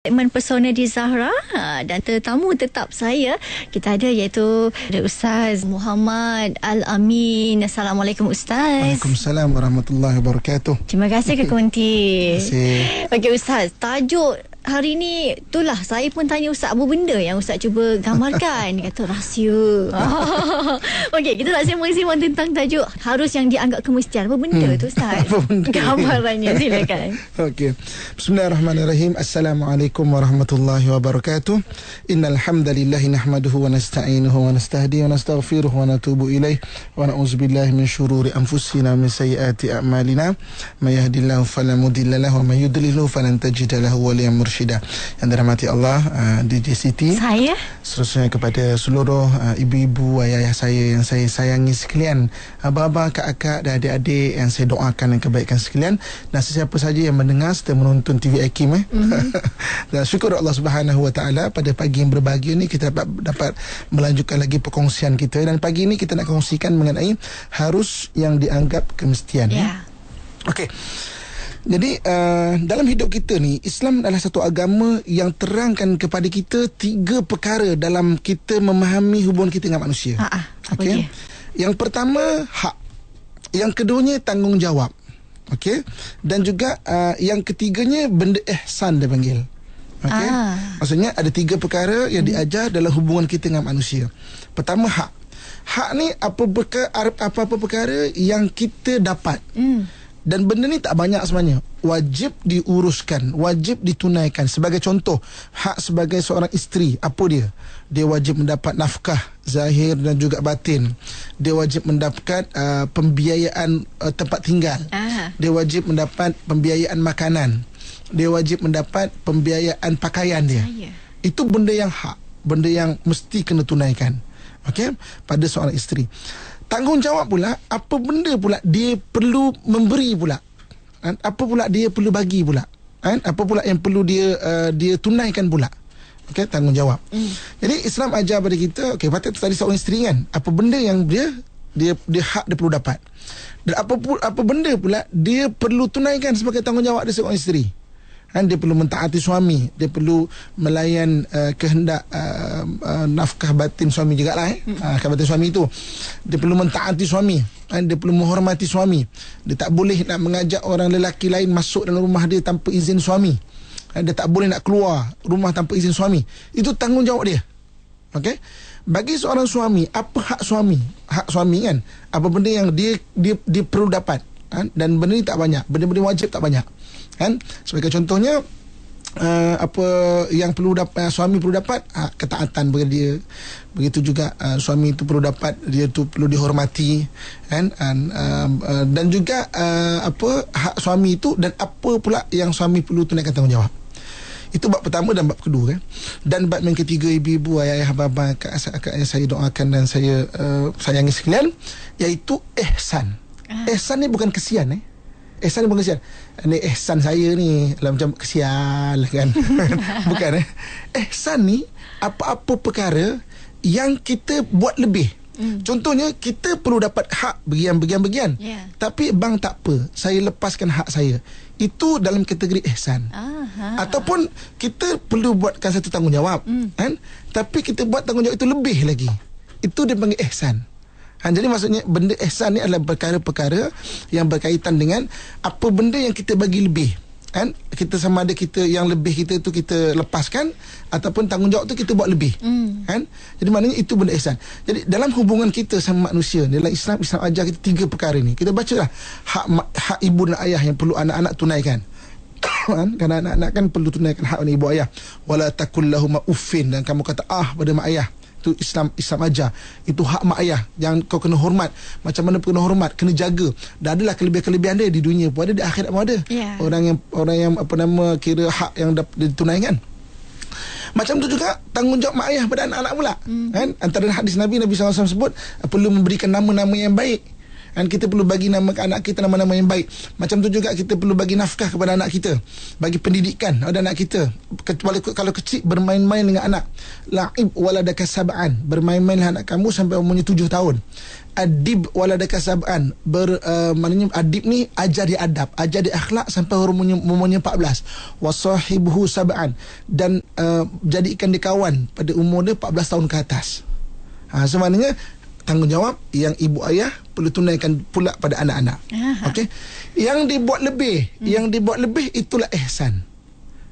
segmen Persona di Zahra, dan tetamu tetap saya kita ada iaitu Ustaz Muhammad Al-Amin. Assalamualaikum Ustaz. Waalaikumsalam warahmatullahi wabarakatuh. Terima kasih ke Kunti. Terima kasih. Okey Ustaz, tajuk hari ni itulah saya pun tanya Ustaz apa benda yang Ustaz cuba gambarkan. Dia kata rahsia. Okey, kita nak sembang-sembang tentang tajuk harus yang dianggap kemestian. Apa benda tu Ustaz? Apa benda? Gambarannya silakan. Okey. Bismillahirrahmanirrahim. Assalamualaikum warahmatullahi wabarakatuh. Innal hamdalillah nahmaduhu wa nasta'inuhu wa nastahdihi wa nastaghfiruh wa natubu ilaih wa na'udzubillahi min syururi anfusina min sayyiati a'malina. May yahdihillahu fala mudilla lahu wa may yudlilhu falan tajida lahu waliyyan mursyida. Yang dirahmati Allah, DJ Siti, saya seterusnya kepada seluruh ibu-ibu, ayah saya yang saya sayangi sekalian, abang-abang, kakak dan adik-adik yang saya doakan yang kebaikan sekalian, dan sesiapa saja yang mendengar serta menonton TV Hakim. Dan syukur Allah Subhanahu Wa Taala, pada pagi yang berbahagia ni kita dapat melanjutkan lagi perkongsian kita, dan pagi ini kita nak kongsikan mengenai harus yang dianggap kemestian. Okey. Jadi dalam hidup kita ni, Islam adalah satu agama yang terangkan kepada kita 3 perkara dalam kita memahami hubungan kita dengan manusia. Okey. Yang pertama hak. Yang keduanya tanggungjawab. Okey. Dan juga yang ketiganya benda ihsan dia panggil. Okey. Maksudnya ada 3 perkara yang diajar dalam hubungan kita dengan manusia. Pertama hak. Hak ni apa-apa perkara yang kita dapat. Dan benda ni tak banyak sebenarnya. Wajib diuruskan, wajib ditunaikan. Sebagai contoh, hak sebagai seorang isteri, apa dia? Dia wajib mendapat nafkah zahir dan juga batin. Dia wajib mendapat pembiayaan tempat tinggal. Dia wajib mendapat pembiayaan makanan. Dia wajib mendapat pembiayaan pakaian dia. Itu benda yang hak, benda yang mesti kena tunaikan. Okey, pada seorang isteri. Tanggungjawab pula, apa benda pula dia perlu memberi pula, apa pula dia perlu bagi pula, apa pula yang perlu dia tunaikan pula. Okey, tanggungjawab. Jadi Islam ajar pada kita, okey, patut tadi seorang isteri kan, apa benda yang dia hak dia perlu dapat, dan apa benda pula dia perlu tunaikan sebagai tanggungjawab dia seorang isteri. Dia perlu mentaati suami, dia perlu melayan kehendak nafkah batin suami jugalah. Nafkah batin suami itu, dia perlu mentaati suami, dia perlu menghormati suami. Dia tak boleh nak mengajak orang lelaki lain masuk dalam rumah dia tanpa izin suami. Dia tak boleh nak keluar rumah tanpa izin suami. Itu tanggungjawab dia. Okey. Bagi seorang suami, apa hak suami? Hak suami kan, apa benda yang dia perlu dapat, dan benda ni tak banyak, benda-benda wajib tak banyak. Sebagai contohnya, apa yang perlu dapat, suami perlu dapat ketaatan bagi dia. Begitu juga suami itu perlu dapat, dia tu perlu dihormati, dan juga apa hak suami itu, dan apa pula yang suami perlu tunaikan tanggungjawab. Itu bab pertama dan bab kedua kan. Dan bab yang ketiga, ibu-ibu, ayah, abang, kakak yang saya doakan dan saya sayangi sekalian, iaitu ihsan. Ihsan ni bukan kesian ihsan ni bukan kesian. Ni ihsan saya ni macam kesian lah kan. Bukan ihsan ni apa-apa perkara yang kita buat lebih. Contohnya, kita perlu dapat hak bagian, tapi bang tak apa, saya lepaskan hak saya. Itu dalam kategori ihsan. Ataupun kita perlu buatkan satu tanggungjawab, tapi kita buat tanggungjawab itu lebih lagi. Itu dia panggil ihsan. Jadi maksudnya benda ihsan ni adalah perkara-perkara yang berkaitan dengan apa benda yang kita bagi lebih. Kita sama ada kita yang lebih kita tu kita lepaskan, ataupun tanggungjawab tu kita buat lebih. Jadi maknanya itu benda ihsan. Jadi dalam hubungan kita sama manusia, dalam Islam ajar kita 3 perkara ni. Kita bacalah hak ibu dan ayah yang perlu anak-anak tunaikan. Kerana anak-anak kan perlu tunaikan hak ibu ayah. Wala takul lahum uffin, dan kamu kata pada mak ayah. Itu Islam ajar. Itu hak mak ayah yang kau kena hormat. Macam mana kena hormat, kena jaga. Dan adalah kelebihan-kelebihan dia di dunia pun ada, di akhirat pun ada. Orang yang kira hak yang ditunaikan. Macam tu juga tanggungjawab mak ayah pada anak-anak pula. Antara hadis Nabi SAW sebut perlu memberikan nama-nama yang baik. Dan kita perlu bagi nama ke anak kita nama-nama yang baik. Macam tu juga kita perlu bagi nafkah kepada anak kita, bagi pendidikan kepada anak kita. Kalau kecil, bermain-main dengan anak. La'ib waladaka sab'an, bermain-mainlah anak kamu sampai umurnya 7 tahun. Adib waladaka sab'an, maknanya adib ni ajar dia adab, ajar dia akhlak sampai umurnya 14. Wasahibuhu sab'an, dan jadikan dia kawan pada umur dia 14 tahun ke atas. So maknanya tanggungjawab yang ibu ayah perlu tunaikan pula pada anak-anak. Okey. Yang dibuat lebih itulah ihsan.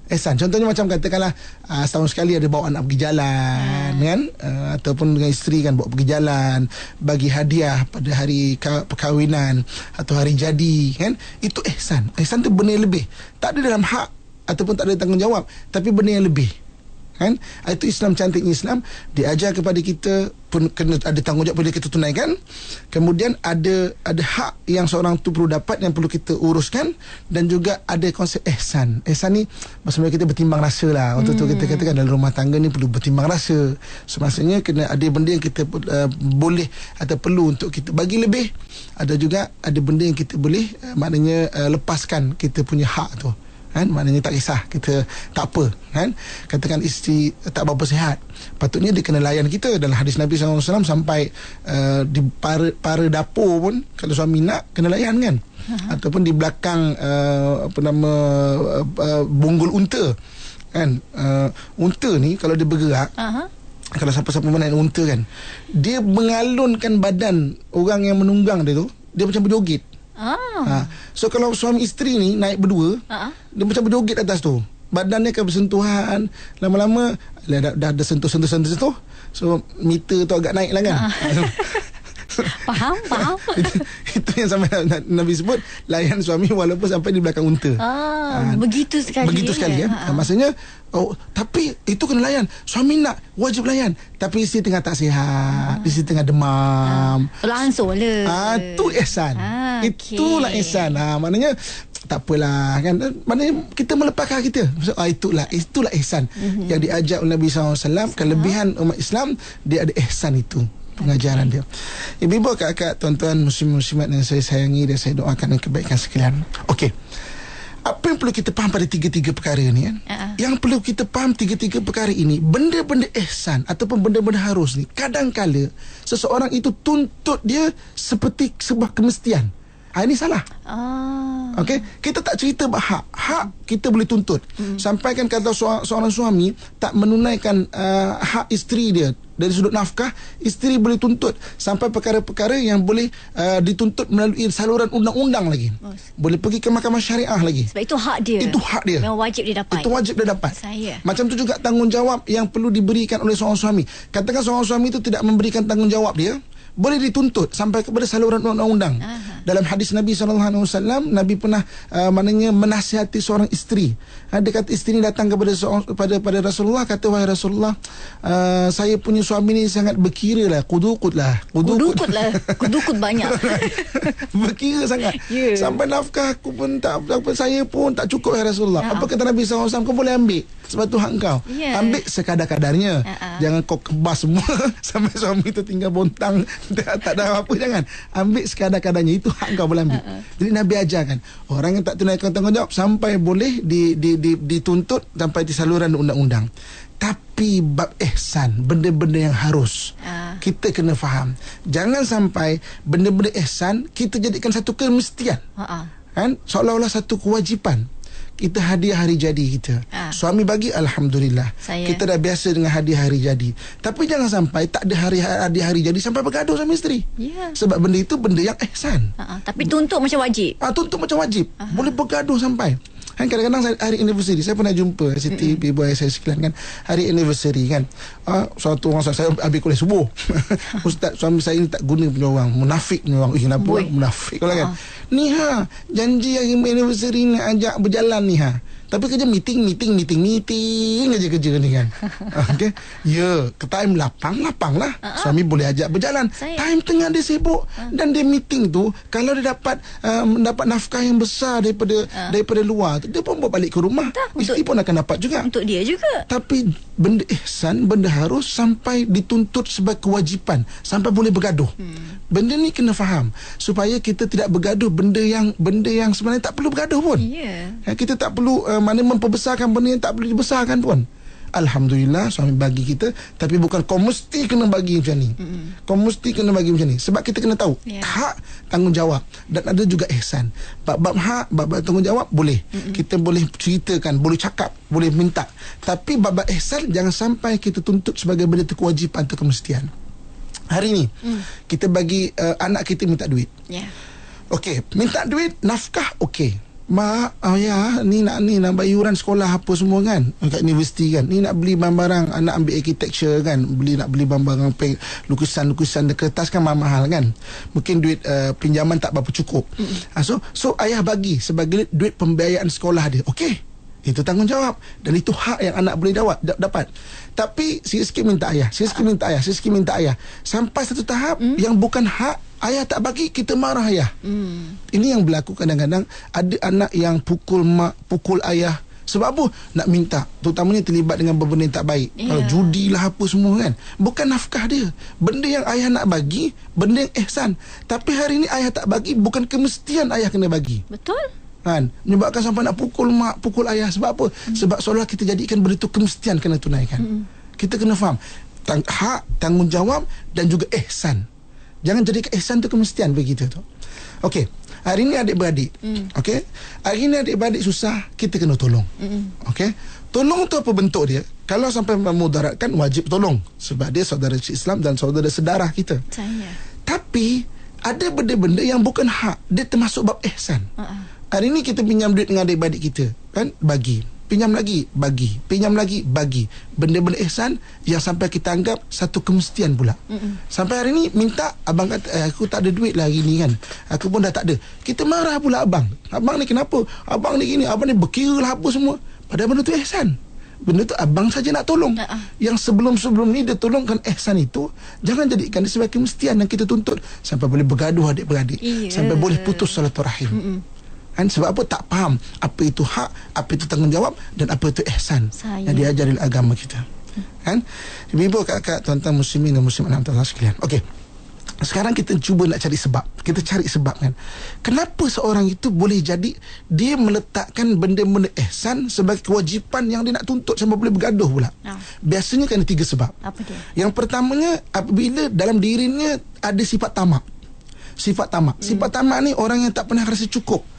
Ihsan. Contohnya macam katakanlah setahun sekali ada bawa anak pergi jalan, kan? Ataupun dengan isteri kan bawa pergi jalan, bagi hadiah pada hari perkahwinan atau hari jadi, kan? Itu ihsan. Ihsan tu benda yang lebih. Tak ada dalam hak ataupun tak ada tanggungjawab, tapi benda yang lebih. Kan? Itu Islam, cantiknya Islam diajar kepada kita pun kena ada tanggungjawab pada kita tunaikan. Kemudian ada hak yang seorang tu perlu dapat, yang perlu kita uruskan, dan juga ada konsep ihsan. Ihsan ni maksudnya kita bertimbang rasa lah. Waktu tu kita katakan dalam rumah tangga ni perlu bertimbang rasa. Maksudnya kena ada benda yang kita boleh atau perlu untuk kita bagi lebih. Ada juga ada benda yang kita boleh maknanya lepaskan kita punya hak tu. Kan? Maknanya tak kisah, kita tak apa, kan? Katakan isteri tak berapa sihat, patutnya dia kena layan kita. Dalam hadis Nabi SAW sampai di para dapur pun kalau suami nak kena layan, kan? Ataupun di belakang bonggol unta, kan? Unta ni kalau dia bergerak, kalau siapa-siapa menaik unta, kan, dia mengalunkan badan orang yang menunggang dia tu, dia macam berjoget. So kalau suami isteri ni naik berdua, dia macam berjoget atas tu, badannya akan bersentuhan. Lama-lama dah sentuh. So meter tu agak naik lah, kan? Faham. Itu yang sampai Nabi sebut layan suami walaupun sampai di belakang unta. Begitu sekali kan? Maksudnya tapi itu kena layan. Suami nak, wajib layan. Tapi isteri tengah tak sihat, isteri tengah demam, langsung lah. Itu ihsan. Itulah ihsan. Maknanya tak apalah, kan? Maknanya kita melepaskan kita. Itulah ihsan yang diajar oleh Nabi SAW. Kelebihan umat Islam, dia ada ihsan itu, pengajaran dia. Ibu-ibu, kakak, tuan-tuan, muslim-muslimat yang saya sayangi dan saya doakan yang kebaikan sekalian. Okey. Apa yang perlu kita faham pada tiga-tiga perkara ni, kan? Yang perlu kita faham tiga-tiga perkara ini, benda-benda ihsan ataupun benda-benda harus ni, kadang-kala seseorang itu tuntut dia seperti sebuah kemestian. Ini salah. Okey, kita tak cerita hak kita boleh tuntut. Sampaikan kata seorang suami tak menunaikan hak isteri dia dari sudut nafkah, isteri boleh tuntut sampai perkara-perkara yang boleh dituntut melalui saluran undang-undang lagi. Boleh pergi ke mahkamah syariah lagi. Sebab itu hak dia. Itu hak dia. Memang wajib dia dapat. Itu wajib dia dapat. Macam tu juga tanggungjawab yang perlu diberikan oleh seorang suami. Katakan seorang suami itu tidak memberikan tanggungjawab dia, boleh dituntut sampai kepada saluran undang-undang. Dalam hadis Nabi SAW, Nabi pernah maknanya menasihati seorang isteri. Dia kata isteri ni datang kepada Rasulullah, kata, wahai Rasulullah, saya punya suami ni sangat berkira lah, kudukut banyak. Berkira sangat. Sampai nafkah aku pun saya pun tak cukup, wahai Rasulullah. Apa kata Nabi SAW? Kau boleh ambil, sebab tu hak kau. Ambil sekadar-kadarnya. Jangan kau kebas semua sampai suami tu tinggal bontang, tak ada apa. Jangan. Ambil sekadar-kadarnya. Itu hak kau boleh ambil. Jadi Nabi ajarkan orang yang tak tunaikan tanggungjawab sampai boleh dituntut sampai di saluran undang-undang. Tapi bab ihsan, benda-benda yang harus, kita kena faham. Jangan sampai benda-benda ihsan kita jadikan satu kemestian. Kan? Seolah-olah satu kewajipan. Kita hadiah hari jadi kita, suami bagi, alhamdulillah. Kita dah biasa dengan hadiah hari jadi. Tapi jangan sampai tak ada hadiah hari jadi sampai bergaduh sama isteri. Sebab benda itu benda yang ihsan. Tapi tuntut macam wajib. Tuntut macam wajib. Boleh bergaduh sampai. Kan kadang-kadang hari anniversary, saya pernah jumpa Siti, ibu ayah saya sekalian, kan, hari anniversary, kan, suatu orang saya habis kuliah subuh. Ustaz, suami saya ni tak guna punya orang, munafik punya orang. Kenapa munafik kalau, kan? Ni janji hari anniversary ni ajak berjalan ni, tapi kerja meeting aja kerja ni, kan. Okey. Ya, ke time lapang lah. Suami boleh ajak berjalan. Time tengah dia sibuk dan dia meeting tu, kalau dia dapat nafkah yang besar daripada luar, dia pun bawa balik ke rumah. Isteri pun akan dapat juga. Untuk dia juga. Tapi benda ihsan, benda harus sampai dituntut sebagai kewajipan, sampai boleh bergaduh. Benda ni kena faham supaya kita tidak bergaduh benda yang sebenarnya tak perlu bergaduh pun. Kita tak perlu memperbesarkan benda yang tak perlu dibesarkan pun. Alhamdulillah suami bagi kita, tapi bukan kau mesti kena bagi macam ni. Kau mesti kena bagi macam ni. Sebab kita kena tahu hak, tanggungjawab, dan ada juga ihsan. Bab-bab hak, bab-bab tanggungjawab boleh. Kita boleh ceritakan, boleh cakap, boleh minta. Tapi bab-bab ihsan jangan sampai kita tuntut sebagai benda tu kewajipan atau kemestian. Hari ni kita bagi anak kita minta duit. Okey, minta duit, nafkah okey. Mak, ayah, ni nak bayar iuran sekolah apa semua kan, kat universiti kan, ni nak beli barang-barang, anak ambil architecture kan, nak beli barang-barang lukisan kertas kan mahal kan, mungkin duit pinjaman tak berapa cukup. So ayah bagi sebagai duit pembiayaan sekolah dia. Okey, itu tanggungjawab dan itu hak yang anak boleh dapat. Tapi sikit-sikit minta ayah, sikit-sikit minta ayah, sampai satu tahap yang bukan hak, ayah tak bagi, kita marah ayah. Ini yang berlaku kadang-kadang. Ada anak yang pukul mak, pukul ayah. Sebab apa? Nak minta. Terutamanya terlibat dengan benda yang tak baik. Kalau judi lah apa semua kan. Bukan nafkah dia. Benda yang ayah nak bagi, benda yang ihsan. Tapi hari ni ayah tak bagi, bukan kemestian ayah kena bagi. Betul. Kan? Menyebabkan sampai nak pukul mak, pukul ayah. Sebab apa? Sebab seolah kita jadikan benda tu kemestian kena tunaikan. Kita kena faham hak, tanggungjawab dan juga ihsan. Jangan jadikan ihsan tu kemestian bagi kita tu. Okey, hari ni adik-beradik. Okey, hari ni adik-beradik susah, kita kena tolong. Okey, tolong tu apa bentuk dia? Kalau sampai memudaratkan, wajib tolong sebab dia saudara Islam dan saudara sedarah kita. Tapi ada benda-benda yang bukan hak, dia termasuk bab ihsan. Hari ni kita pinjam duit dengan adik-beradik kita kan, bagi. Pinjam lagi, bagi. Pinjam lagi, bagi. Benda-benda ihsan yang sampai kita anggap satu kemestian pula. Sampai hari ni minta, abang kata aku tak ada duit lah hari ni kan, aku pun dah tak ada. Kita marah pula abang. Abang ni kenapa? Abang ni gini, abang ni berkira lah apa semua. Padahal benda tu ihsan. Benda tu abang saja nak tolong. Yang sebelum-sebelum ni dia tolongkan ihsan itu, jangan jadikan dia sebagai kemestian yang kita tuntut sampai boleh bergaduh adik-beradik, sampai boleh putus silaturahim. Kan, sebab apa? Tak faham apa itu hak, apa itu tanggungjawab dan apa itu ihsan yang diajar oleh agama kita. Kan? Ibu-ibu, kakak, tuan-tuan muslimin dan muslimat Allah sekalian. Okey. Sekarang kita cuba nak cari sebab. Kita cari sebab kan. Kenapa seorang itu boleh jadi dia meletakkan benda-benda ihsan sebagai kewajipan yang dia nak tuntut sampai boleh bergaduh pula? Biasanya kena 3 sebab. Apa dia? Yang pertamanya, apabila dalam dirinya ada sifat tamak. Sifat tamak. Sifat tamak ni orang yang tak pernah rasa cukup.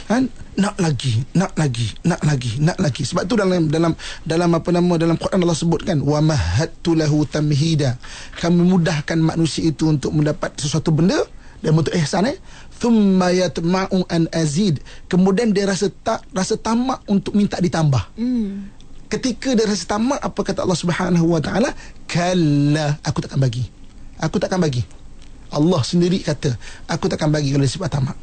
Kan? Nak lagi. Sebab tu dalam apa nama, dalam Quran Allah sebutkan wa mahattu lahu tamhida. Kami mudahkan manusia itu untuk mendapat sesuatu benda dan bentuk ihsan, thumma yatma'u an azid. Kemudian dia rasa tamak untuk minta ditambah. Ketika dia rasa tamak, apa kata Allah Subhanahu wa taala? Kalla, aku takkan bagi. Allah sendiri kata, aku takkan bagi kalau sifat tamak.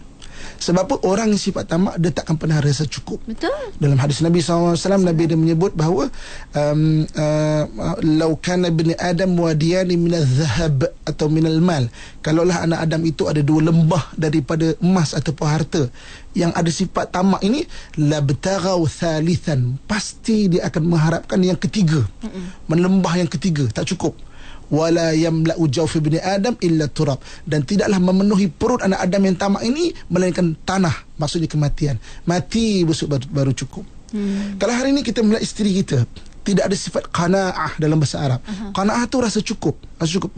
Sebab apa? Orang yang sifat tamak, dia takkan pernah rasa cukup. Betul. Dalam hadis Nabi SAW, Nabi dia menyebut bahawa lau kana ibni Adam wadiyani minal zahab atau minal mal, kalaulah anak Adam itu ada 2 lembah daripada emas ataupun harta, yang ada sifat tamak ini, labtaghaw thalithan, pasti dia akan mengharapkan yang ketiga. Melembah yang ketiga, tak cukup. Wala yamla'u jawfi ibni Adam illa turab, dan tidaklah memenuhi perut anak Adam yang tamak ini melainkan tanah, maksudnya kematian. Mati busuk baru cukup. Kalau hari ini kita melihat isteri kita tidak ada sifat qanaah dalam bahasa Arab. Qanaah tu rasa cukup.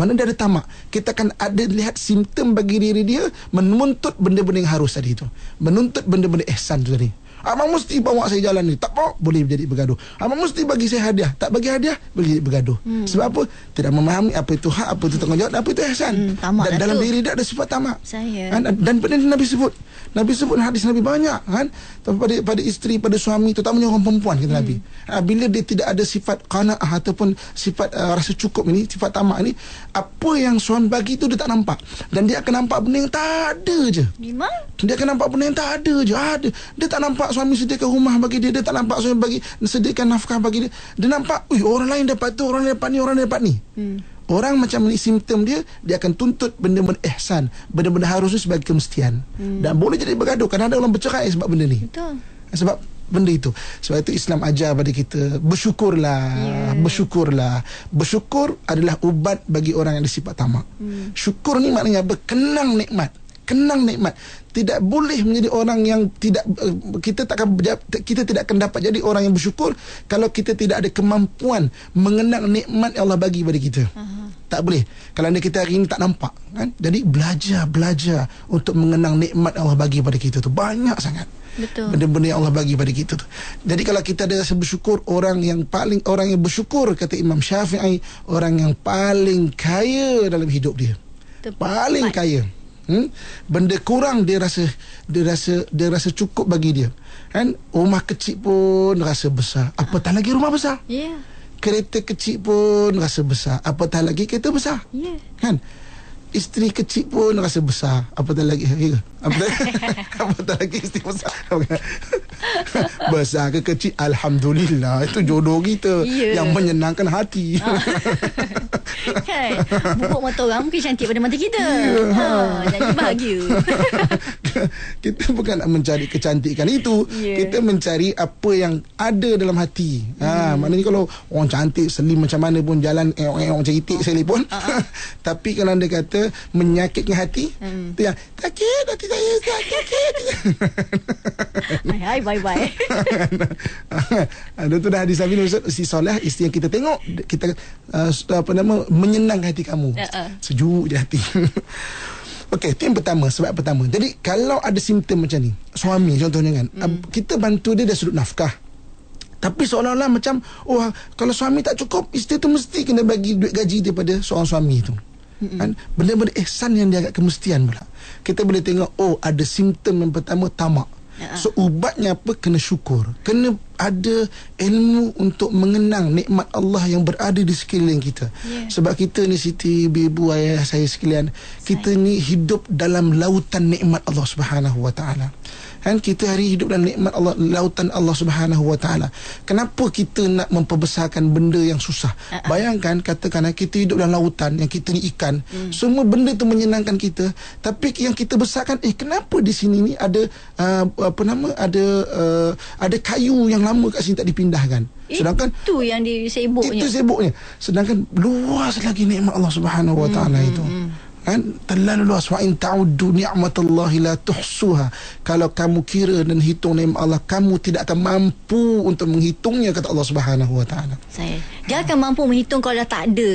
Mana dia ada tamak, kita akan ada lihat simptom bagi diri dia menuntut benda-benda yang harus tadi itu, menuntut benda-benda ihsan tu tadi. Abang mesti bawa saya jalan ni, tak bawa, boleh jadi bergaduh. Abang mesti bagi saya hadiah, tak bagi hadiah, boleh jadi bergaduh. Sebab apa? Tidak memahami apa itu hak, apa itu tanggungjawab, apa itu ihsan. Dan dalam diri dia ada sifat tamak. Dan benda Nabi sebut hadis Nabi banyak kan, pada isteri, pada suami, terutamanya orang perempuan kata Nabi. Bila dia tidak ada sifat qanaah ataupun sifat rasa cukup ini, sifat tamak ini, apa yang suami bagi itu dia tak nampak, dan dia akan nampak benda yang tak ada je. Dia akan nampak benda yang tak ada je. Dia tak nampak suami sediakan rumah bagi dia, dia tak nampak suami sediakan nafkah bagi dia. Dia nampak, orang lain dapat tu, orang lain dapat ni, orang lain dapat ni. Orang macam ni simptom dia akan tuntut benda-benda ihsan, benda-benda harus sebagai kemestian. Dan boleh jadi bergaduh. Kadang-kadang orang bercerai sebab benda ni. Betul. Sebab benda itu. Sebab itu Islam ajar pada kita bersyukurlah. Bersyukur adalah ubat bagi orang yang bersifat tamak. Syukur ni maknanya berkenang nikmat. Kenang nikmat. Tidak boleh menjadi orang yang tidak, kita tidak akan dapat jadi orang yang bersyukur kalau kita tidak ada kemampuan mengenang nikmat yang Allah bagi pada kita. Tak boleh. Kalau anda kita hari ini tak nampak kan? Jadi belajar untuk mengenang nikmat Allah bagi pada kita tu banyak sangat. Betul. Benda-benda yang Allah bagi pada kita tu. Jadi kalau kita ada rasa bersyukur, orang yang bersyukur, kata Imam Syafi'i, orang yang paling kaya dalam hidup dia. Paling kaya. Benda kurang dia rasa cukup bagi dia. Kan? Rumah kecil pun rasa besar. Apatah lagi rumah besar. Kereta kecil pun rasa besar. Apatah lagi kereta besar. Kan? Isteri kecil pun rasa besar. Apatah lagi apatah lagi isteri besar. Besar ke kecil, alhamdulillah, itu jodoh kita yang menyenangkan hati. Kan? Buruk mata orang mungkin cantik pada mata kita. Jadi bahagia. Kita bukan nak mencari kecantikan itu. Kita mencari apa yang ada dalam hati. Maknanya kalau orang cantik selim macam mana pun jalan orang cerita sekalipun, tapi kalau anda kata menyakitkan hati, tu yang sakit hati saya, sakit. Hai bye. Ada tu dah hadis Nabi si soleh, isteri yang kita tengok, kita menyenang hati kamu. Sejuk je hati. Okey, itu yang pertama, sebab pertama. Jadi kalau ada simptom macam ni, suami contohnya kan, kita bantu dia dari sudut nafkah. Tapi seolah-olah macam, kalau suami tak cukup, isteri tu mesti kena bagi duit gaji daripada seorang suami tu. Kan? Benda-benda ihsan yang dia agak kemestian pula. Kita boleh tengok, ada simptom yang pertama, tamak. So ubatnya apa? Kena syukur. Kena ada ilmu untuk mengenang nikmat Allah yang berada di sekeliling kita. Sebab kita ni Siti, ibu, ayah saya sekalian, kita ni hidup dalam lautan nikmat Allah Subhanahu Wa Taala. Kan kita hari hidup dalam nikmat Allah, lautan Allah Subhanahu Wa Taala. Kenapa kita nak memperbesarkan benda yang susah? Bayangkan, katakanlah kita hidup dalam lautan yang kita ni ikan, semua benda tu menyenangkan kita, tapi yang kita besarkan, kenapa di sini ni ada ada kayu yang lama kat sini tak dipindahkan? Sedangkan itu yang sibuknya. Sedangkan luas lagi nikmat Allah Subhanahu Wa Taala itu. Kan, terlalu luas. Wa in ta'uddu ni'matallahi la tuhsuha. Kalau kamu kira dan hitung nikmat Allah, kamu tidak akan mampu untuk menghitungnya, kata Allah Subhanahu Wa Taala. Dia akan mampu menghitung kalau dah tak ada.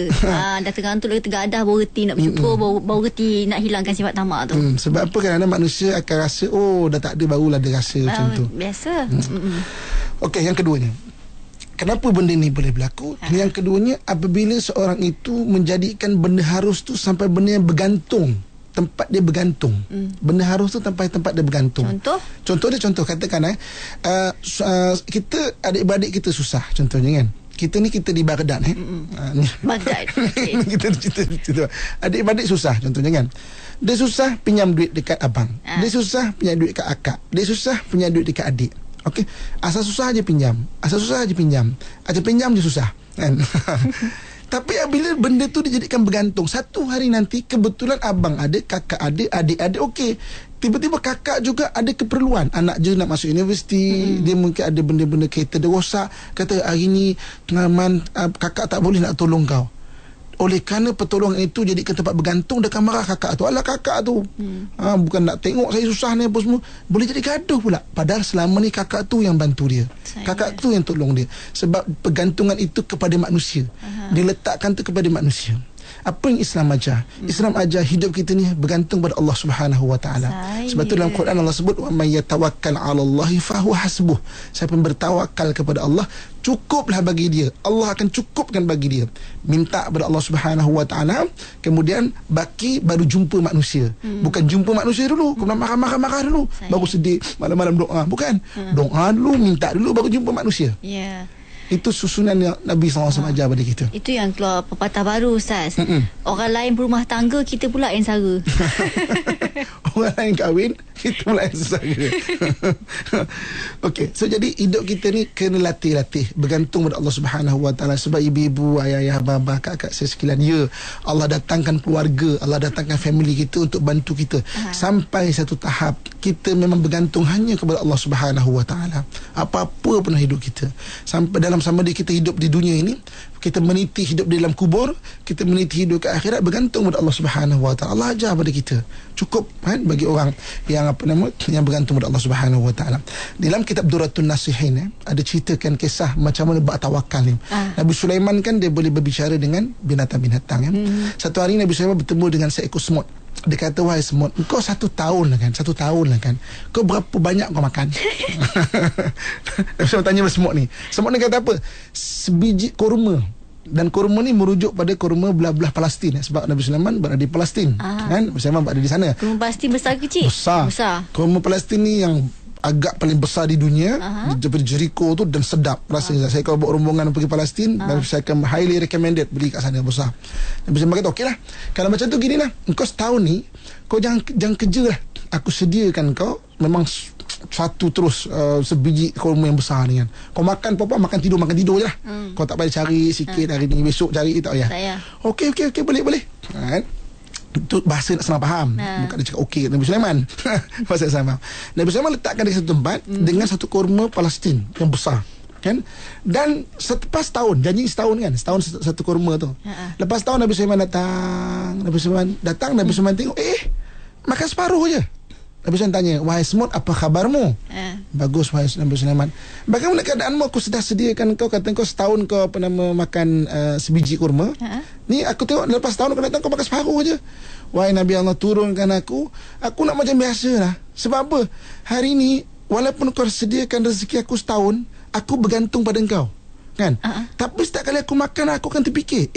Dah tergantung, dah tergadah, baru reti nak bersyukur, baru reti nak hilangkan sifat tamak tu. Sebab apa? Kadang-kadang manusia akan rasa dah tak ada, barulah dia rasa macam tu. Biasa. Okey, yang keduanya, kenapa benda ni boleh berlaku? Yang keduanya, apabila seorang itu menjadikan benda harus tu sampai benda yang bergantung, tempat dia bergantung. Benda harus tu sampai tempat dia bergantung. Contoh katakan kita, adik-beradik kita susah, contohnya kan. Kita di Baghdad Baghdad. Kita cerita. Adik-beradik susah, contohnya kan. Dia susah pinjam duit dekat abang. Dia susah pinjam duit dekat akak. Dia susah pinjam duit dekat adik. Okey, asal susah aja pinjam. Aja pinjam je susah kan. Tapi bila benda tu dijadikan bergantung, satu hari nanti kebetulan abang ada, kakak ada, adik ada, okey, tiba-tiba kakak juga ada keperluan, anak je nak masuk universiti, dia mungkin ada benda-benda kereta dia rosak, kata hari ni kakak tak boleh nak tolong kau. Oleh kerana pertolongan itu jadikan tempat bergantung, dia akan marah kakak tu. Alah kakak tu, bukan nak tengok saya susah ni apa semua. Boleh jadi gaduh pula. Padahal selama ni kakak tu yang bantu dia, kakak tu yang tolong dia. Sebab pergantungan itu kepada manusia, diletakkan tu kepada manusia. Apa yang Islam ajar? Islam ajar hidup kita ni bergantung pada Allah Subhanahu Wa Taala. Sebab tu dalam Quran Allah sebut, wa may yatawakkal 'ala Allah fa huwa hasbuh. Siapa yang bertawakal kepada Allah, cukuplah bagi dia. Allah akan cukupkan bagi dia. Minta kepada Allah Subhanahu Wa Taala, kemudian baki baru jumpa manusia. Bukan jumpa manusia dulu, kemudian marah dulu, baru sedih malam-malam doa. Bukan. Doa dulu, minta dulu, baru jumpa manusia. Itu susunan yang Nabi SAW ajar pada kita. Itu yang keluar pepatah baru, Ustaz. Orang lain berumah tangga, kita pula yang sara. Orang lain kahwin, kita pula yang sesara. Okey, so jadi hidup kita ni kena latih-latih, bergantung pada Allah Subhanahu Wa Taala. Sebab ibu-ibu, ayah-ayah, abah-abah, kakak saya sekalian, ya, Allah datangkan keluarga, Allah datangkan family kita untuk bantu kita. Sampai satu tahap kita memang bergantung hanya kepada Allah Subhanahu Wa Taala. Apa-apa pun hidup kita, sampai dalam sama ada kita hidup di dunia ini, kita meniti hidup di dalam kubur, kita meniti hidup ke akhirat, bergantung pada Allah Subhanahu Wa Taala. Allah ajar pada kita. Cukup kan bagi orang yang yang bergantung pada Allah Subhanahu Wa Taala. Dalam kitab Duratun Nasihin ada ceritakan kisah macam mana bab tawakal ni. Nabi Sulaiman kan dia boleh berbicara dengan binatang-binatang kan. Satu hari Nabi Sulaiman bertemu dengan seekor semut. Dia kata, wahai semut, kau 1 tahun lah kan, kau berapa banyak kau makan? Nabi Sulaiman tanya pada semut ni. Semut ni kata apa? Sebiji kurma. Dan kurma ni merujuk pada kurma belah-belah Palestin, sebab Nabi Sulaiman berada di Palestin kan. Nabi Sulaiman berada di sana. Kurma Palestin besar kecil? Besar. Kurma Palestin ni yang agak paling besar di dunia, daripada Jericho tu, dan sedap rasanya. Saya kalau buat rombongan pergi Palestin, dan saya akan highly recommended beli kat sana, besar. Nabi Sulaiman kata, okey lah, kalau macam tu gini lah, engkau setahun ni kau jangan kerja lah, aku sediakan kau memang satu terus sebiji kurma yang besar ni kan. Kau makan apa-apa, makan tidur je lah. Kau tak payah cari sikit hari ni, besok cari, tak payah. Okey, boleh kan. Itu bahasa nak senang faham. Bukan dia cakap okey Nabi Sulaiman. Bahasa senang faham. Nabi Sulaiman letakkan di satu tempat dengan satu kurma Palestin yang besar kan. Dan selepas tahun, janji setahun kan, setahun satu kurma tu. Lepas tahun Nabi Sulaiman datang, Nabi Sulaiman tengok, makan separuh je. Nabi Sulaiman tanya, wahai semut, apa khabarmu? Bagus, wahai Nabi Sulaiman. Bagaimana keadaanmu? Aku sudah sediakan kau, kata kau setahun kau makan sebiji kurma. Ni aku tengok lepas tahun kau datang, kau makan separuh je. Wahai Nabi Allah, turunkan aku nak macam biasa lah. Sebab apa? Hari ni, walaupun kau sediakan rezeki aku setahun, aku bergantung pada engkau kan. Tapi setiap kali aku makan, aku akan terfikir,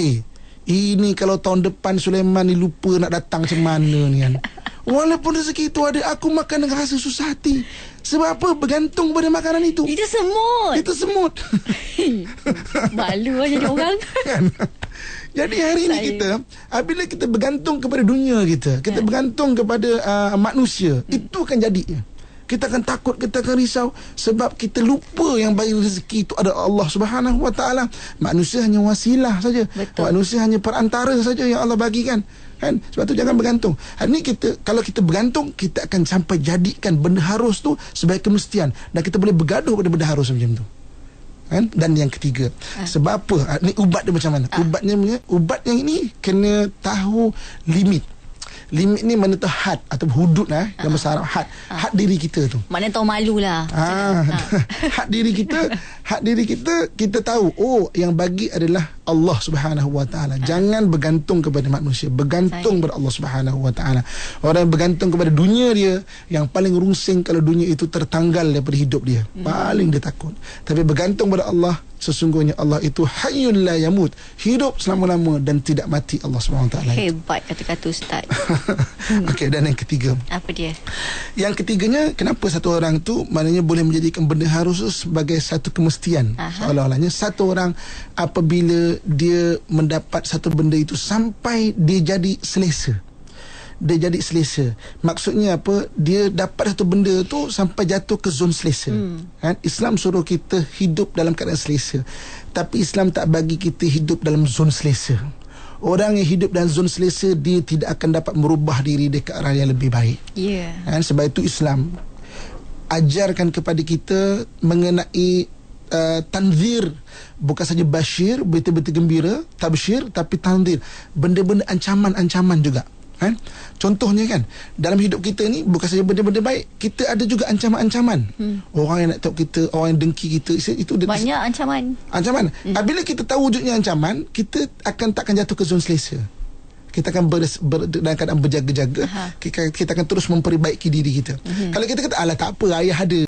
ini kalau tahun depan Sulaiman ni lupa nak datang macam mana ni kan. Walaupun rezeki itu ada, aku makan dengan rasa susah hati. Sebab apa? Bergantung pada makanan itu. Itu semut. Malu lah jadi orang kan? Jadi hari ni kita, bila kita bergantung kepada dunia kita bergantung kepada manusia, itu akan jadi. Kita akan takut, kita akan risau, sebab kita lupa yang bagi rezeki itu ada Allah Subhanahu Wa Taala. Manusia hanya wasilah saja. Manusia hanya perantara saja yang Allah bagikan kan. Sebab tu jangan bergantung. Hari ni kalau kita bergantung, kita akan sampai jadikan benda harus tu sebagai kemestian, dan kita boleh bergaduh pada benda harus macam tu kan. Dan yang ketiga, sebab apa? Ni ubat dia macam mana? Ubat yang ini kena tahu limit. Limit ni mana tu had atau hudud dalam bahasa Arab. Had diri kita tu. Maknanya tahu malu lah. Had diri kita, kita tahu yang bagi adalah Allah Subhanahu Wa Taala. Jangan bergantung kepada manusia, bergantung kepada Allah Subhanahu Wa Taala. Orang yang bergantung kepada dunia dia, yang paling rungsing kalau dunia itu tertanggal daripada hidup dia. Paling dia takut. Tapi bergantung kepada Allah, sesungguhnya Allah itu hayyul la yamut, hidup selama-lama dan tidak mati. Allah Subhanahu Wa Taala. Hebat kata-kata Ustaz. Okey, dan yang ketiga. Apa dia? Yang ketiganya, kenapa satu orang tu maknanya boleh menjadikan benda harus sebagai satu kemestian. Seolah-olahnya satu orang apabila dia mendapat satu benda itu sampai dia jadi selesa. Maksudnya apa? Dia dapat satu benda tu sampai jatuh ke zon selesa. Kan? Islam suruh kita hidup dalam keadaan selesa, tapi Islam tak bagi kita hidup dalam zon selesa. Orang yang hidup dalam zon selesa, dia tidak akan dapat merubah diri dia ke arah yang lebih baik. Kan? Sebab itu Islam ajarkan kepada kita mengenai tanzir, bukan saja bashir, berita-berita gembira, tabshir, tapi tanzir, benda-benda ancaman-ancaman juga kan? Contohnya kan, dalam hidup kita ni bukan saja benda-benda baik, kita ada juga ancaman-ancaman. Orang yang nak tengok kita, orang yang dengki kita, itu banyak ancaman. Bila kita tahu wujudnya ancaman, kita takkan jatuh ke zon selesa kita akan dalam keadaan berjaga-jaga. Kita akan terus memperbaiki diri kita. Kalau kita kata alah tak apa, ayah ada,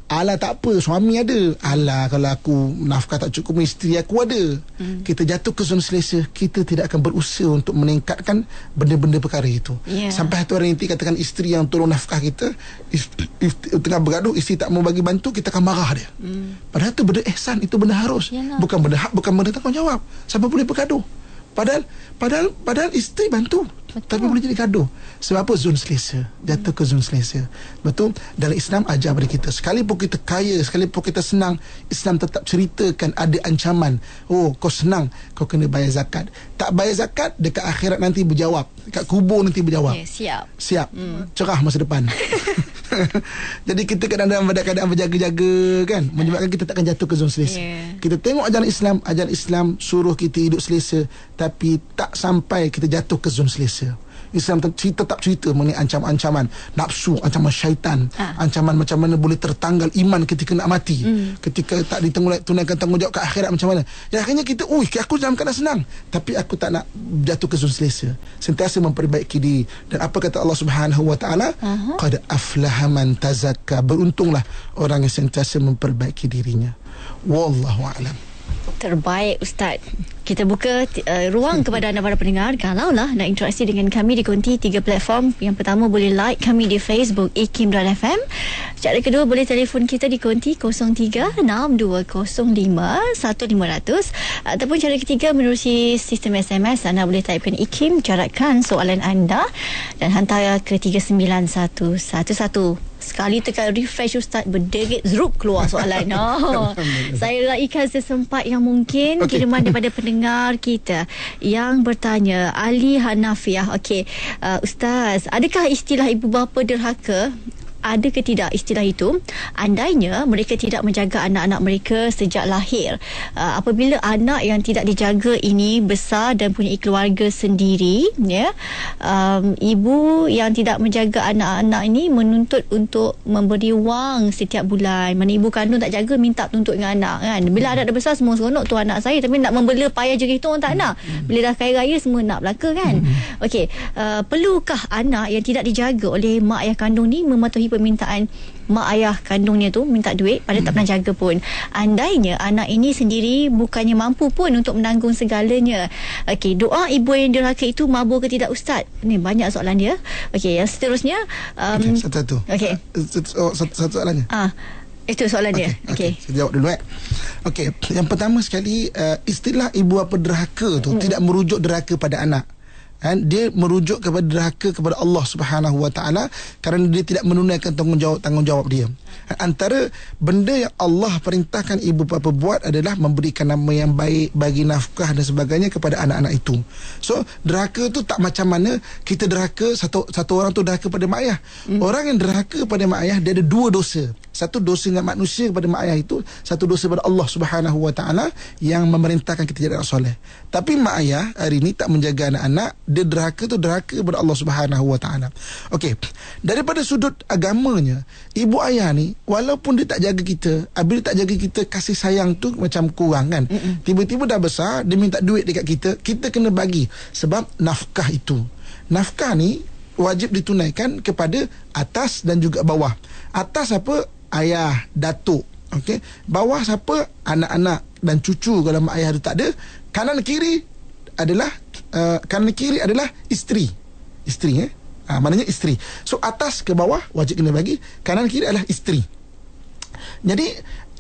alah tak apa, suami ada, alah kalau aku nafkah tak cukup, isteri aku ada, kita jatuh ke zon selesa. Kita tidak akan berusaha untuk meningkatkan benda-benda perkara itu. Sampai satu hari nanti katakan isteri yang tolong nafkah kita, tengah bergaduh, isteri tak mau bagi bantu, kita akan marah dia. Padahal itu benda ihsan, itu benda harus. Bukan benda hak, bukan benda tanggungjawab. Siapa boleh bergaduh? Padahal isteri bantu. Betul. Tapi boleh jadi gaduh. Sebab apa? Zon selesa. Jatuh ke zon selesa. Betul? Dalam Islam ajar pada kita, sekalipun kita kaya, sekalipun kita senang, Islam tetap ceritakan ada ancaman. Oh, kau senang, kau kena bayar zakat. Tak bayar zakat, dekat akhirat nanti berjawab, dekat kubur nanti berjawab. Siap. Cerah masa depan. Jadi kita dalam keadaan berjaga-jaga kan, menyebabkan kita takkan jatuh ke zon selesa. Kita tengok ajaran Islam suruh kita hidup selesa, tapi tak sampai kita jatuh ke zon selesa. Islam tetap cerita mengenai ancaman-ancaman nafsu, ancaman syaitan, ancaman macam mana boleh tertanggal iman ketika nak mati, ketika tak ditunaikan tanggungjawab ke akhirat macam mana. Dan akhirnya kita, aku dalam keadaan senang, tapi aku tak nak jatuh ke zon selesa. Sentiasa memperbaiki diri. Dan apa kata Allah Subhanahu wa taala? Qad aflaha man tazakka. Beruntunglah orang yang sentiasa memperbaiki dirinya. Wallahu a'lam. Terbaik Ustaz. Kita buka ruang kepada anda para pendengar. Kalaulah nak interaksi dengan kami di Konti 3 platform. Yang pertama, boleh like kami di Facebook ikim.fm. Cara kedua, boleh telefon kita di Konti 0362051500. Ataupun cara ketiga, menerusi sistem SMS. Anda boleh typekan ikim, caratkan soalan anda dan hantar ke 39111. Sekali tekan refresh Ustaz, berderit zrup keluar soalan. Saya raikan sesempat yang mungkin kiriman daripada pendengar kita yang bertanya. Ali Hanafiah. Ustaz, adakah istilah ibu bapa derhaka? Ada ke tidak istilah itu? Andainya mereka tidak menjaga anak-anak mereka sejak lahir. Apabila anak yang tidak dijaga ini besar dan punya keluarga sendiri, ibu yang tidak menjaga anak-anak ini menuntut untuk memberi wang setiap bulan. Mana ibu kandung tak jaga, minta tuntut dengan anak kan. Bila anak dah besar, semua seronok tu anak saya, tapi nak membela payah jerih tu orang tak nak. Bila dah kaya raya, semua nak belaka kan. Perlukah anak yang tidak dijaga oleh mak ayah kandung ni mematuhi permintaan mak ayah kandungnya tu, minta duit padahal tak pernah jaga pun? Andainya anak ini sendiri bukannya mampu pun untuk menanggung segalanya. Doa ibu yang derhaka itu mabur ke tidak Ustaz? Ni banyak soalan dia. Yang seterusnya satu soalannya. Itu soalan dia. Saya jawab dulu. Yang pertama sekali, istilah ibu bapa derhaka tu tidak merujuk derhaka pada anak. Dia merujuk kepada derhaka kepada Allah Subhanahu wa taala kerana dia tidak menunaikan tanggungjawab dia. Antara benda yang Allah perintahkan ibu bapa buat adalah memberikan nama yang baik, bagi nafkah dan sebagainya kepada anak-anak itu. So derhaka tu tak macam mana kita derhaka satu orang tu derhaka pada mak ayah. Orang yang derhaka pada mak ayah, dia ada dua dosa. Satu dosa dengan manusia kepada mak ayah itu, satu dosa kepada Allah Subhanahu wa taala yang memerintahkan kita jadi anak soleh. Tapi mak ayah hari ini tak menjaga anak-anak, dia derhaka kepada Allah Subhanahu wa taala. Daripada sudut agamanya, ibu ayah ni walaupun dia tak jaga kita, bila tak jaga kita, kasih sayang tu macam kurang kan. Tiba-tiba dah besar, dia minta duit dekat kita, kita kena bagi. Sebab nafkah itu, nafkah ni wajib ditunaikan kepada atas dan juga bawah. Atas apa? Ayah, datuk. Bawah siapa? Anak-anak dan cucu kalau mak ayah tu tak ada. Kanan kiri adalah isteri. Maknanya isteri. So atas ke bawah wajib kena bagi, kanan kiri adalah isteri. Jadi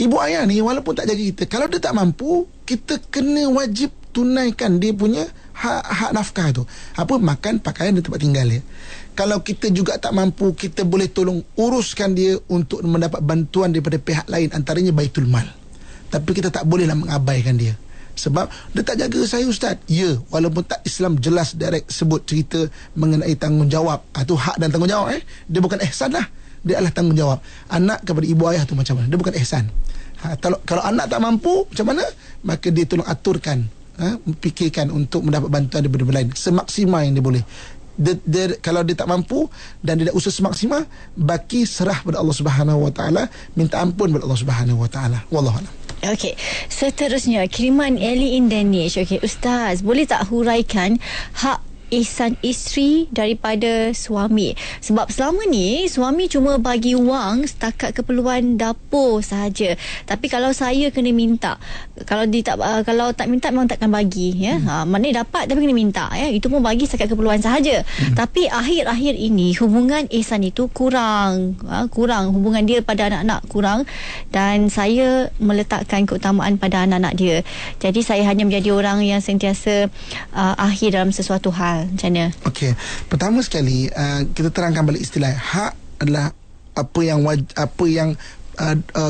ibu ayah ni walaupun tak jaga kita, kalau dia tak mampu, kita kena wajib tunaikan dia punya hak nafkah tu. Apa? Makan, pakaian dan tempat tinggal dia. Kalau kita juga tak mampu, kita boleh tolong uruskan dia untuk mendapat bantuan daripada pihak lain, antaranya Baitul Mal. Tapi kita tak bolehlah mengabaikan dia. Sebab dia tak jaga saya Ustaz. Ya, walaupun tak Islam jelas direct sebut cerita mengenai tanggungjawab. Itu hak dan tanggungjawab. Dia bukan ihsan lah. Dia adalah tanggungjawab. Anak kepada ibu ayah tu macam mana? Dia bukan ihsan. Kalau anak tak mampu, macam mana? Maka dia tolong aturkan, fikirkan untuk mendapat bantuan daripada lain semaksimal yang dia boleh. Kalau dia tak mampu dan dia tak usaha semaksimal, baki serah pada Allah Subhanahu wa taala, minta ampun pada Allah Subhanahu wa taala. Wallahu a'lam. Seterusnya kiriman Eli in Danish. Ustaz, boleh tak huraikan hak ihsan isteri daripada suami. Sebab selama ni suami cuma bagi wang setakat keperluan dapur sahaja. Tapi kalau saya kena minta, kalau tak minta memang takkan bagi, ya. Maknanya dapat tapi kena minta, ya. Itu pun bagi setakat keperluan sahaja. Tapi akhir-akhir ini hubungan ihsan itu kurang, hubungan dia pada anak-anak kurang, dan saya meletakkan keutamaan pada anak-anak dia. Jadi saya hanya menjadi orang yang sentiasa akhir dalam sesuatu hal. Macam mana? Okey. Pertama sekali, kita terangkan balik istilah hak adalah apa yang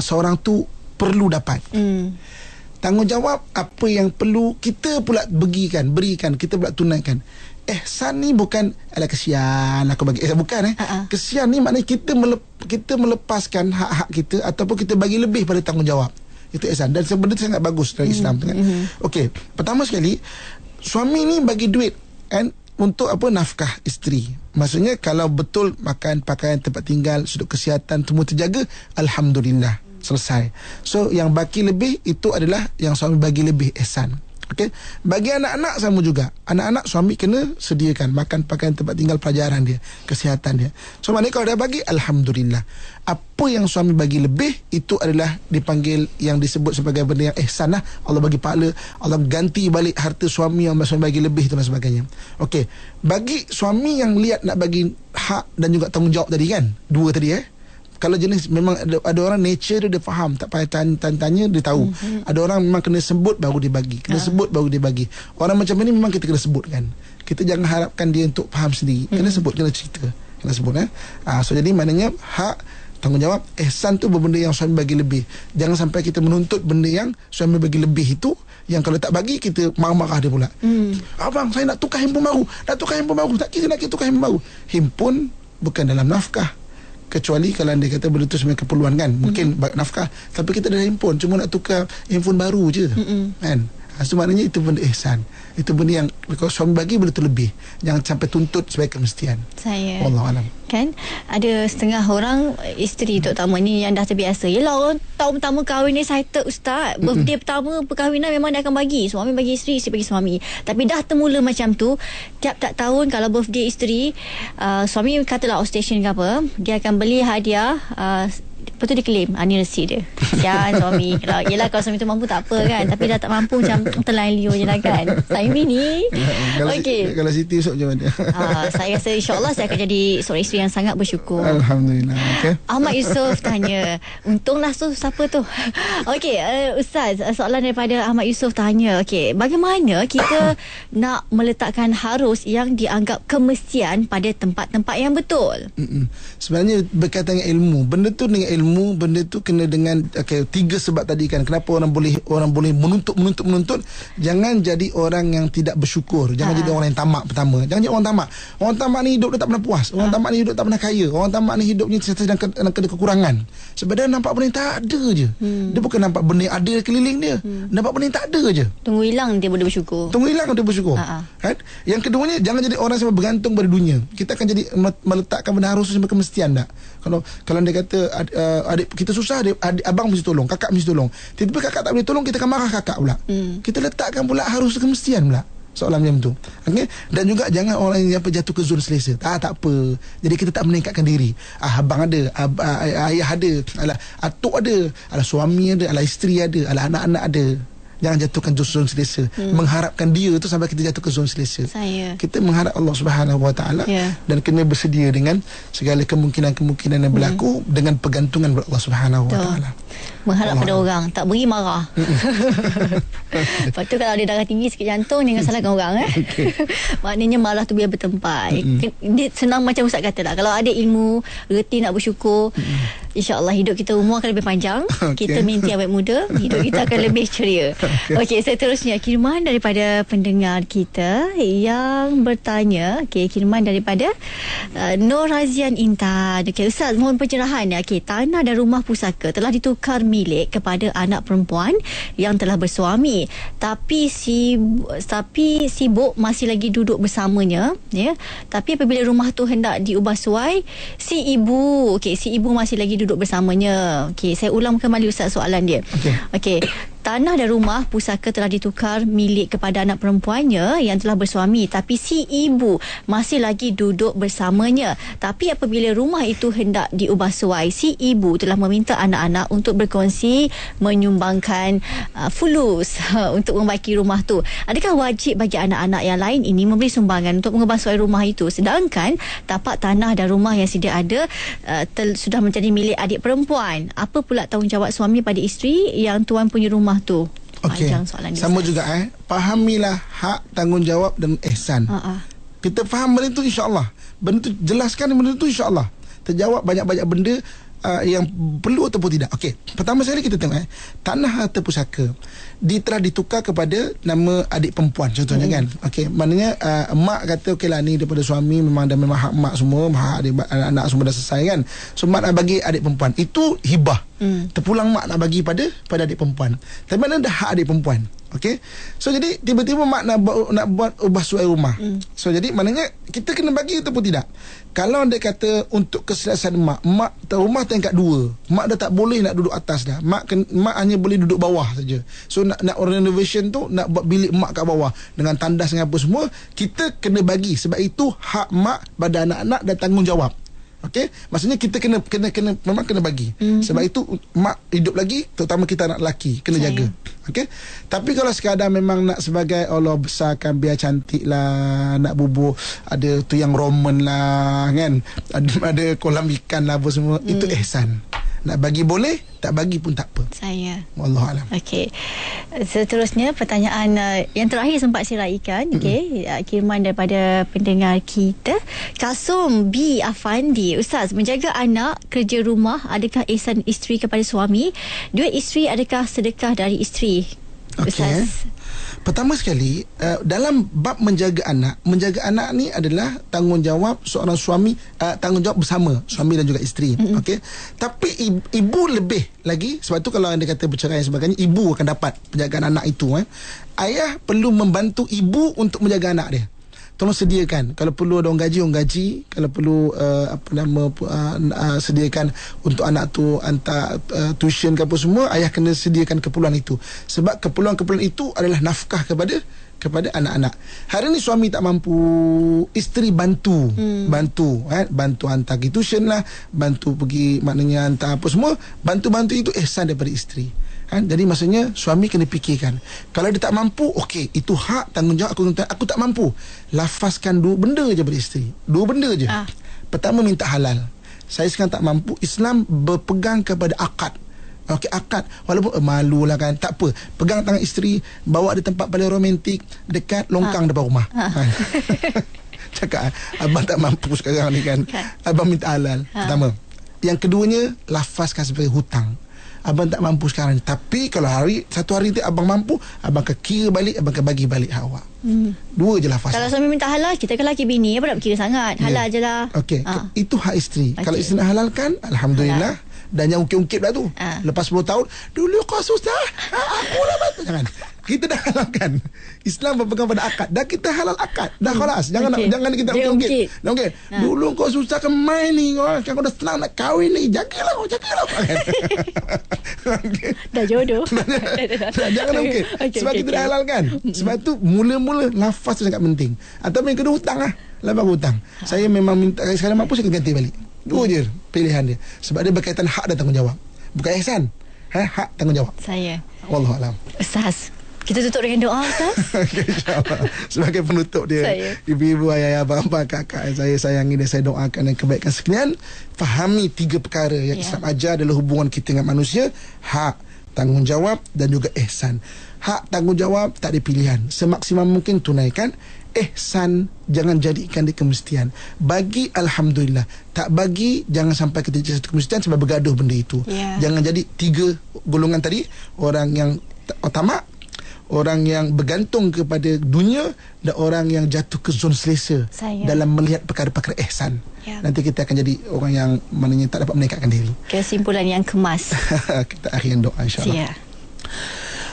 seorang tu perlu dapat. Tanggungjawab apa yang perlu kita pula berikan, kita pula tunaikan. Ihsan ni bukan ala kesian aku bagi, bukan. Kesian ni maknanya kita melepaskan hak-hak kita ataupun kita bagi lebih pada tanggungjawab. Itu ihsan, dan sebenarnya itu sangat bagus dalam Islam. Okey, pertama sekali, suami ni bagi duit untuk nafkah isteri. Maksudnya kalau betul makan, pakaian, tempat tinggal, sudut kesihatan semua terjaga, alhamdulillah, selesai. So yang baki lebih itu adalah yang suami bagi lebih, ihsan. Okey. Bagi anak-anak sama juga. Anak-anak suami kena sediakan makan, pakaian, tempat tinggal, pelajaran dia, kesihatan dia. So maknanya kalau dah bagi, alhamdulillah. Apa yang suami bagi lebih itu adalah dipanggil yang disebut sebagai benda yang ihsan lah. Allah bagi pahala, Allah ganti balik harta suami yang suami bagi lebih dan sebagainya. Okey. Bagi suami yang lihat nak bagi hak dan juga tanggungjawab tadi kan, dua tadi kalau jenis memang ada orang nature dia faham, tak payah tanya dia tahu. Ada orang memang kena sebut baru dia bagi, sebut baru dia bagi. Orang macam ni memang kita kena sebutkan. Kita jangan harapkan dia untuk faham sendiri. Kena sebut, kena cerita, kena sebut. So jadi maknanya hak, tanggungjawab, ihsan tu benda yang suami bagi lebih. Jangan sampai kita menuntut benda yang suami bagi lebih itu, yang kalau tak bagi kita marah-marah dia pula. Abang, saya nak tukar handphone baru, tak kira nak tukar handphone baru. Handphone bukan dalam nafkah, kecuali kalau dia kata benda tu sebenarnya keperluan kan, mungkin nafkah, tapi kita dah handphone, cuma nak tukar handphone baru je, kan. So maknanya itu benda ihsan. Itu benda yang kalau suami bagi benda tu lebih. Jangan sampai tuntut sebagai kemestian. Saya Wallahualam. Kan ada setengah orang, isteri terutama ni yang dah terbiasa. Yelah, orang tahun pertama kahwin ni excited ustaz. Birthday pertama perkahwinan memang dia akan bagi. Suami bagi isteri, isteri bagi suami. Tapi dah termula macam tu, tiap tak tahun kalau birthday isteri, suami katalah outstation ke apa, dia akan beli hadiah, lepas tu dia claim ni resit dia. Kesian suami. Yelah kalau suami tu mampu tak apa kan, tapi dah tak mampu macam telan liur je lah kan. Saimi ni Kalau Siti esok macam mana? Saya rasa insyaAllah saya akan jadi seorang isteri yang sangat bersyukur. Alhamdulillah. Ahmad Yusof tanya, untunglah tu siapa tu? Okey, Ustaz, soalan daripada Ahmad Yusof tanya, okey, bagaimana kita nak meletakkan harus yang dianggap kemestian pada tempat-tempat yang betul? Sebenarnya berkaitan dengan ilmu. Benda tu dengan ilmu, benda tu kena dengan tiga sebab tadi kan. Kenapa orang boleh menuntut. Jangan jadi orang yang tidak bersyukur. Jangan jadi orang yang tamak. Pertama, jangan jadi orang tamak. Orang tamak ni hidup dia tak pernah puas. Orang tamak ni hidup tak pernah kaya. Orang tamak ni hidupnya sedang kena kekurangan. Sebab dia nampak benda yang tak ada je. Dia bukan nampak benda yang ada keliling dia. Nampak benda yang tak ada je. Tunggu hilang dia boleh bersyukur. Kan? Yang keduanya, jangan jadi orang yang bergantung pada dunia. Kita akan jadi meletakkan benda harus sebagai kemestian tak. Kalau dia kata adik kita susah, abang mesti tolong, kakak mesti tolong. Tiba-tiba kakak tak boleh tolong, kita akan marah kakak pula. Kita letakkan pula harus kemestian pula soalan macam tu. Okay? Dan juga jangan orang yang jatuh ke zon selesa. Tak apa. Jadi kita tak meningkatkan diri. Abang ada, ayah ada, atuk ada, suami ada, isteri ada, anak-anak ada. Jangan jatuhkan zon selesa. Mengharapkan dia tu sampai kita jatuh ke zon selesa. Kita mengharap Allah Subhanahu Wa Taala dan kena bersedia dengan segala kemungkinan-kemungkinan yang berlaku dengan pergantungan kepada Allah Subhanahu Wa Taala. Mengharap pada orang, tak beri marah. Lepas tu kalau dia darah tinggi sikit jantung, jangan salahkan orang. Maknanya marah tu biar bertempat. Dia senang macam Ustaz kata lah, kalau ada ilmu, reti nak bersyukur, insya-Allah hidup kita umur akan lebih panjang. Kita minti awet muda, hidup kita akan lebih ceria. Okey, seterusnya kiriman daripada pendengar kita yang bertanya. Kiriman daripada Nur Razian Intan. Ustaz, mohon pencerahan. Tanah dan rumah pusaka telah ditukar milik kepada anak perempuan yang telah bersuami, tapi sibuk masih lagi duduk bersamanya, tapi apabila rumah tu hendak diubah suai, si ibu masih lagi duduk bersamanya. Saya ulang kembali Ustaz soalan dia. Okey. tanah dan rumah pusaka telah ditukar milik kepada anak perempuannya yang telah bersuami, tapi si ibu masih lagi duduk bersamanya. Tapi apabila rumah itu hendak diubah suai, si ibu telah meminta anak-anak untuk berkongsi menyumbangkan fulus untuk membaiki rumah tu. Adakah wajib bagi anak-anak yang lain ini memberi sumbangan untuk mengubah suai rumah itu, sedangkan tapak tanah dan rumah yang sedia ada sudah menjadi milik adik perempuan? Apa pula tanggungjawab suami pada isteri yang tuan punya rumah tu? Okey, sama juga fahamilah hak, tanggungjawab dan ihsan. Kita faham benda tu, insya-Allah. Benda tu jelaskan, benda tu insya-Allah terjawab banyak-banyak benda yang perlu ataupun tidak. Okey, pertama sekali kita tengok tanah harta pusaka telah ditukar kepada nama adik perempuan contohnya kan. Okey, maknanya mak kata okeylah ni daripada suami, memang hak mak semua, hak anak semua dah selesai kan. So mak nak bagi adik perempuan, itu hibah. Terpulang mak nak bagi pada adik perempuan. Tapi mana dah hak adik perempuan. Okey. So jadi tiba-tiba mak nak buat ubah suai rumah. So jadi maknanya kita kena bagi ataupun tidak. Kalau dia kata untuk keselesaan mak rumah tingkat 2, mak dah tak boleh nak duduk atas dah. Mak hanya boleh duduk bawah saja. So nak renovation tu, nak buat bilik mak kat bawah dengan tandas dengan apa semua, kita kena bagi sebab itu hak mak pada anak-anak dan tanggungjawab. Okey, maksudnya kita kena memang kena bagi. Sebab itu mak hidup lagi, terutama kita anak lelaki kena jaga. Okey. Tapi kalau sekadar memang nak sebagai Allah besarkan biar cantik lah, nak bubur ada tu yang Roman lah kan, ada kolam ikan lah apa semua, itu ihsan. Nak bagi boleh, tak bagi pun tak apa. Wallahualam. Okey. Seterusnya pertanyaan yang terakhir sempat saya raikan, okey, kiriman daripada pendengar kita, Kasum B Afandi. Ustaz, menjaga anak, kerja rumah, adakah ihsan isteri kepada suami? Duit isteri adakah sedekah dari isteri? Ustaz. Pertama sekali, dalam bab menjaga anak ni adalah tanggungjawab seorang suami, tanggungjawab bersama suami dan juga isteri. Okey. Tapi ibu lebih lagi, sebab tu kalau anda kata bercerai dan sebagainya, ibu akan dapat penjagaan anak itu. Ayah perlu membantu ibu untuk menjaga anak dia. Tolong sediakan, kalau perlu ada orang gaji, kalau perlu sediakan untuk anak tu hantar tuition ke apa semua, ayah kena sediakan keperluan itu. Sebab keperluan-keperluan itu adalah nafkah kepada anak-anak. Hari ni suami tak mampu, isteri bantu hantar pergi tuition lah, bantu pergi maknanya hantar apa semua, bantu itu ihsan daripada isteri. Jadi maksudnya suami kena fikirkan, kalau dia tak mampu, okey, itu hak tanggungjawab aku tak mampu, lafazkan 2 benda je pada isteri, 2 benda je. Pertama, minta halal. Saya sekarang tak mampu. Islam berpegang kepada akad. Okey, akad, walaupun malu lah kan, tak apa, pegang tangan isteri, bawa dia tempat paling romantik, dekat longkang depan rumah. Cakap abang tak mampu sekarang ni kan, abang minta halal. Pertama. Yang keduanya, lafazkan sebagai hutang. Abang tak mampu sekarang, tapi kalau satu hari tu abang mampu, abang akan kira balik, abang akan bagi balik hak awak. 2 je lafaz. Kalau suami minta halal, kita kan lelaki bini, apa nak berkira sangat, halal je lah. Okey, itu hak isteri. Kalau isteri nak halalkan, alhamdulillah. Dan yang ungkit-ungkit dah tu, lepas 10 tahun, dulu kau susah, aku lah bantu. Jangan. Kita dah halalkan. Islam berpegang pada akad. Dah kita halal akad. Dah khalas. Jangan kita ungkit. Okey. Dulu kau susah ke main ni, kau dah senang nak kahwin ni. Jagalah. Dah jodoh. Jangan ungkit. Sebab kita dah halalkan. Sebab tu mula-mula lafaz tu sangat penting. Atau yang kedua, hutang lah. Lepas hutang, saya memang minta, sekarang mampu saya ganti balik. 2 je pilihan dia. Sebab dia berkaitan hak dan tanggungjawab. Bukan ihsan. Hak tanggungjawab. Wallahualam. Ustaz, kita tutup dengan doa, Ustaz. Okay, insyaAllah. Sebagai penutup dia, ibu-ibu, ayah, abang-abang, kakak yang saya sayangi dan saya doakan yang kebaikan sekalian, fahami 3 perkara yang Islam ajar adalah hubungan kita dengan manusia: hak, tanggungjawab dan juga ihsan. Hak, tanggungjawab tak ada pilihan. Semaksimal mungkin tunaikan. Ihsan jangan jadikan dia kemestian. Bagi, alhamdulillah. Tak bagi, jangan sampai kita jadi satu kemestian sebab bergaduh benda itu. Jangan jadi 3 golongan tadi. Orang yang tamak, orang yang bergantung kepada dunia, dan orang yang jatuh ke zon selesa dalam melihat perkara-perkara ihsan. Nanti kita akan jadi orang yang maknanya tak dapat meningkatkan diri. Kesimpulan yang kemas. Kita akhirkan doa, insyaAllah.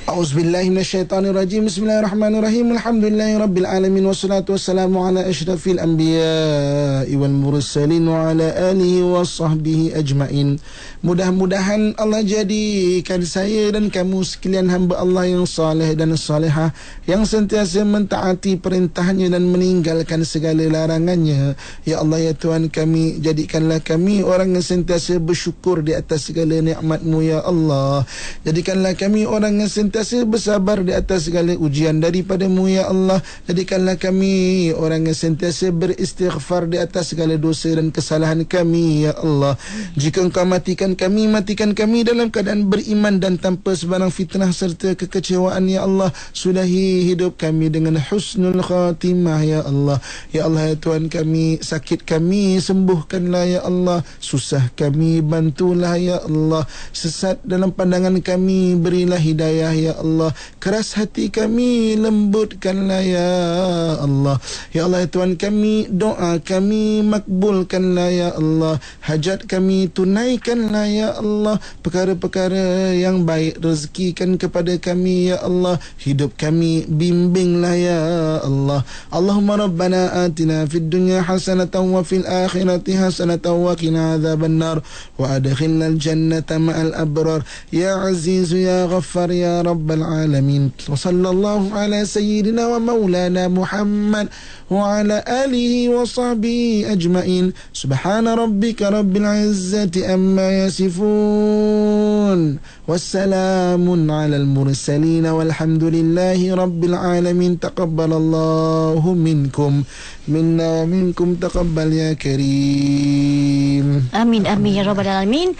A'udzubillahi minasyaitonirrajim. Bismillahirrahmanirrahim. Alhamdulillahirabbil alamin wassalatu wassalamu ala asyrafil anbiya'i wal mursalin wa ala alihi washabbihi ajmain. Mudah-mudahan Allah jadikan saya dan kamu sekalian hamba Allah yang saleh dan salihah, yang sentiasa mentaati perintahnya dan meninggalkan segala larangannya. Ya Allah, ya Tuhan kami, jadikanlah kami orang yang sentiasa bersyukur di atas segala nikmat-Mu ya Allah. Jadikanlah kami orang yang sentiasa bersabar di atas segala ujian daripada-Mu ya Allah. Jadikanlah kami orang yang sentiasa beristighfar di atas segala dosa dan kesalahan kami ya Allah. Jika Engkau matikan kami dalam keadaan beriman dan tanpa sebarang fitnah serta kekecewaan ya Allah. Sudahi hidup kami dengan husnul khatimah ya Allah. Ya Allah, ya Tuhan kami, sakit kami sembuhkanlah ya Allah. Susah kami bantulah ya Allah. Sesat dalam pandangan kami berilah hidayah ya Allah. Keras hati kami lembutkanlah ya Allah. Ya Allah, ya Tuhan kami, doa kami makbulkanlah ya Allah. Hajat kami tunaikanlah ya Allah. Perkara-perkara yang baik rezekikan kepada kami ya Allah. Hidup kami bimbinglah ya Allah. Allahumma rabbana atina fid dunya hasanatan wa fil akhirati hasanatan wa qina adzaban nar wa adkhilnal jannata ma'al abrar ya aziz ya ghaffar ya rabbal alamin. Wa sallallahu ala sayyidina wa maulana Muhammad wa ala alihi wa sahbihi ajmain. Subhana rabbika rabbil izzati amma yasifun. Wassalamun ala al-mursalin walhamdulillahi rabbil alamin. Taqabbalallahu minkum minna wa minkum taqabbal ya karim. Amin amin ya rabbal alamin.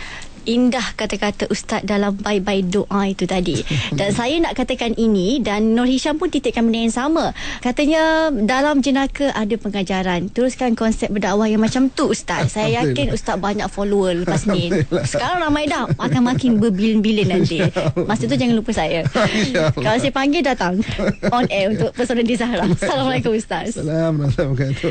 Indah kata-kata Ustaz dalam bye-bye doa itu tadi. Dan saya nak katakan ini, dan Nur Hisham pun titikkan benda yang sama. Katanya dalam jenaka ada pengajaran. Teruskan konsep berdakwah yang macam tu Ustaz. Saya yakin Ustaz banyak follower lepas ni. Sekarang ramai dah, akan makin berbilion-bilion nanti. Masa tu jangan lupa saya. Kalau saya panggil, datang on air untuk Pesona di Zahra. Assalamualaikum Ustaz. Assalamualaikum warahmatullahi wabarakatuh.